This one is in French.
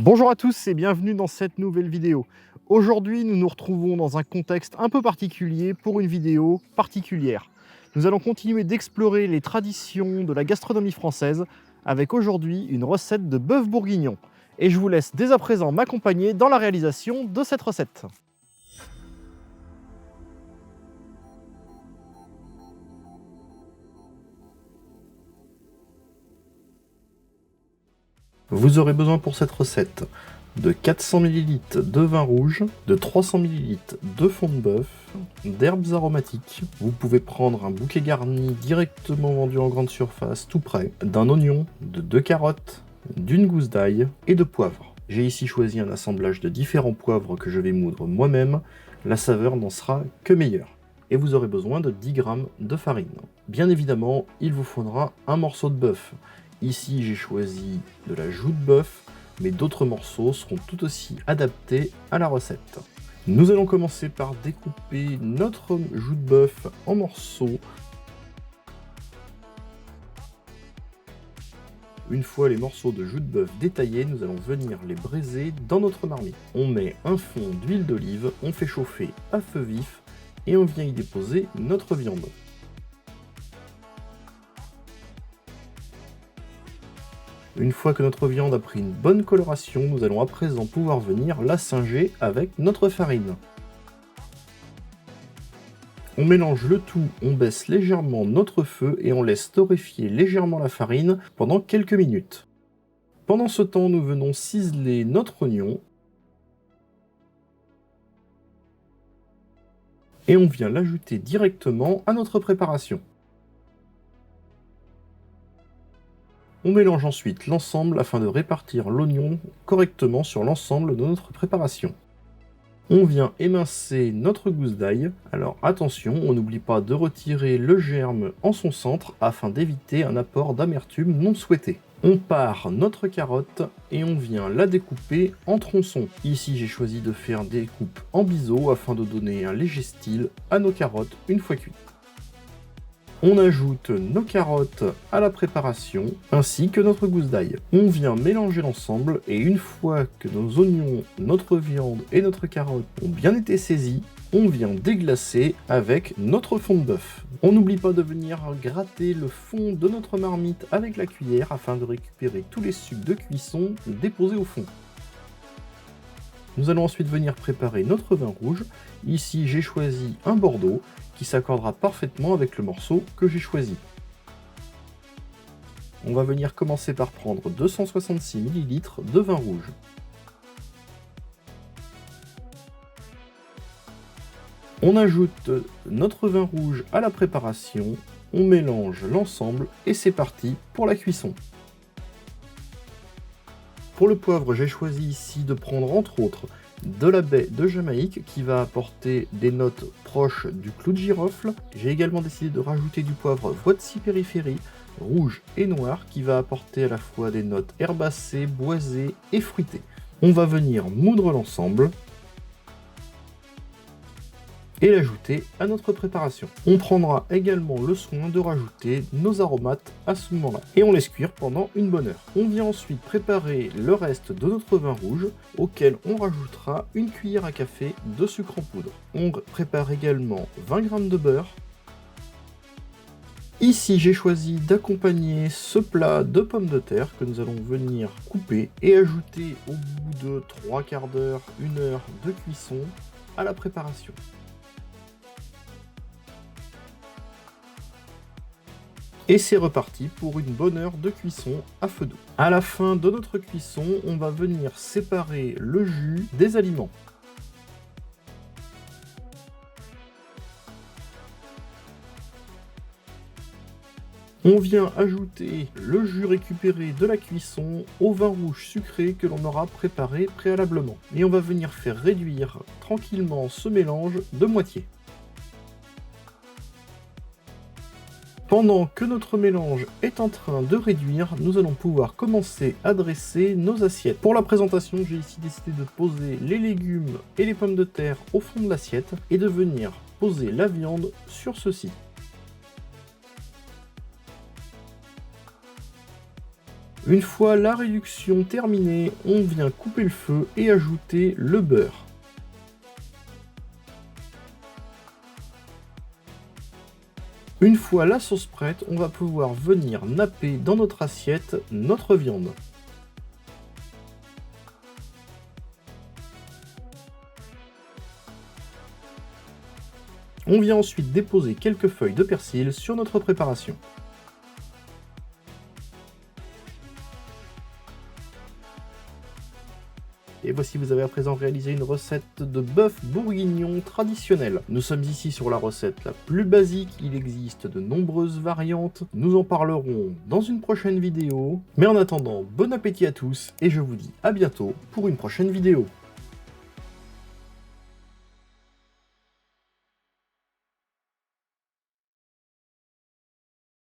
Bonjour à tous et bienvenue dans cette nouvelle vidéo. Aujourd'hui, nous nous retrouvons dans un contexte un peu particulier pour une vidéo particulière. Nous allons continuer d'explorer les traditions de la gastronomie française avec aujourd'hui une recette de bœuf bourguignon. Et je vous laisse dès à présent m'accompagner dans la réalisation de cette recette. Vous aurez besoin pour cette recette de 400 ml de vin rouge, de 300 ml de fond de bœuf, d'herbes aromatiques. Vous pouvez prendre un bouquet garni directement vendu en grande surface tout prêt, d'un oignon, de 2 carottes, d'une gousse d'ail et de poivre. J'ai ici choisi un assemblage de différents poivres que je vais moudre moi-même. La saveur n'en sera que meilleure. Et vous aurez besoin de 10 g de farine. Bien évidemment, il vous faudra un morceau de bœuf. Ici, j'ai choisi de la joue de bœuf, mais d'autres morceaux seront tout aussi adaptés à la recette. Nous allons commencer par découper notre joue de bœuf en morceaux. Une fois les morceaux de joue de bœuf détaillés, nous allons venir les braiser dans notre marmite. On met un fond d'huile d'olive, on fait chauffer à feu vif et on vient y déposer notre viande. Une fois que notre viande a pris une bonne coloration, nous allons à présent pouvoir venir la singer avec notre farine. On mélange le tout, on baisse légèrement notre feu et on laisse torréfier légèrement la farine pendant quelques minutes. Pendant ce temps, nous venons ciseler notre oignon et on vient l'ajouter directement à notre préparation. On mélange ensuite l'ensemble afin de répartir l'oignon correctement sur l'ensemble de notre préparation. On vient émincer notre gousse d'ail. Alors attention, on n'oublie pas de retirer le germe en son centre afin d'éviter un apport d'amertume non souhaité. On pare notre carotte et on vient la découper en tronçons. Ici, j'ai choisi de faire des coupes en biseau afin de donner un léger style à nos carottes une fois cuites. On ajoute nos carottes à la préparation, ainsi que notre gousse d'ail. On vient mélanger l'ensemble et une fois que nos oignons, notre viande et notre carotte ont bien été saisis, on vient déglacer avec notre fond de bœuf. On n'oublie pas de venir gratter le fond de notre marmite avec la cuillère afin de récupérer tous les sucs de cuisson déposés au fond. Nous allons ensuite venir préparer notre vin rouge. Ici, j'ai choisi un Bordeaux qui s'accordera parfaitement avec le morceau que j'ai choisi. On va venir commencer par prendre 266 ml de vin rouge. On ajoute notre vin rouge à la préparation, on mélange l'ensemble et c'est parti pour la cuisson. Pour le poivre, j'ai choisi ici de prendre entre autres de la baie de Jamaïque qui va apporter des notes proches du clou de girofle. J'ai également décidé de rajouter du poivre Voici Périphérie, rouge et noir, qui va apporter à la fois des notes herbacées, boisées et fruitées. On va venir moudre l'ensemble et l'ajouter à notre préparation. On prendra également le soin de rajouter nos aromates à ce moment-là. Et on laisse cuire pendant une bonne heure. On vient ensuite préparer le reste de notre vin rouge, auquel on rajoutera une cuillère à café de sucre en poudre. On prépare également 20 g de beurre. Ici, j'ai choisi d'accompagner ce plat de pommes de terre que nous allons venir couper et ajouter au bout de 3 quarts d'heure, 1 heure de cuisson à la préparation. Et c'est reparti pour une bonne heure de cuisson à feu doux. À la fin de notre cuisson, on va venir séparer le jus des aliments. On vient ajouter le jus récupéré de la cuisson au vin rouge sucré que l'on aura préparé préalablement. Et on va venir faire réduire tranquillement ce mélange de moitié. Pendant que notre mélange est en train de réduire, nous allons pouvoir commencer à dresser nos assiettes. Pour la présentation, j'ai ici décidé de poser les légumes et les pommes de terre au fond de l'assiette et de venir poser la viande sur ceci. Une fois la réduction terminée, on vient couper le feu et ajouter le beurre. Une fois la sauce prête, on va pouvoir venir napper dans notre assiette notre viande. On vient ensuite déposer quelques feuilles de persil sur notre préparation. Et voici, vous avez à présent réalisé une recette de bœuf bourguignon traditionnel. Nous sommes ici sur la recette la plus basique, il existe de nombreuses variantes. Nous en parlerons dans une prochaine vidéo. Mais en attendant, bon appétit à tous et je vous dis à bientôt pour une prochaine vidéo.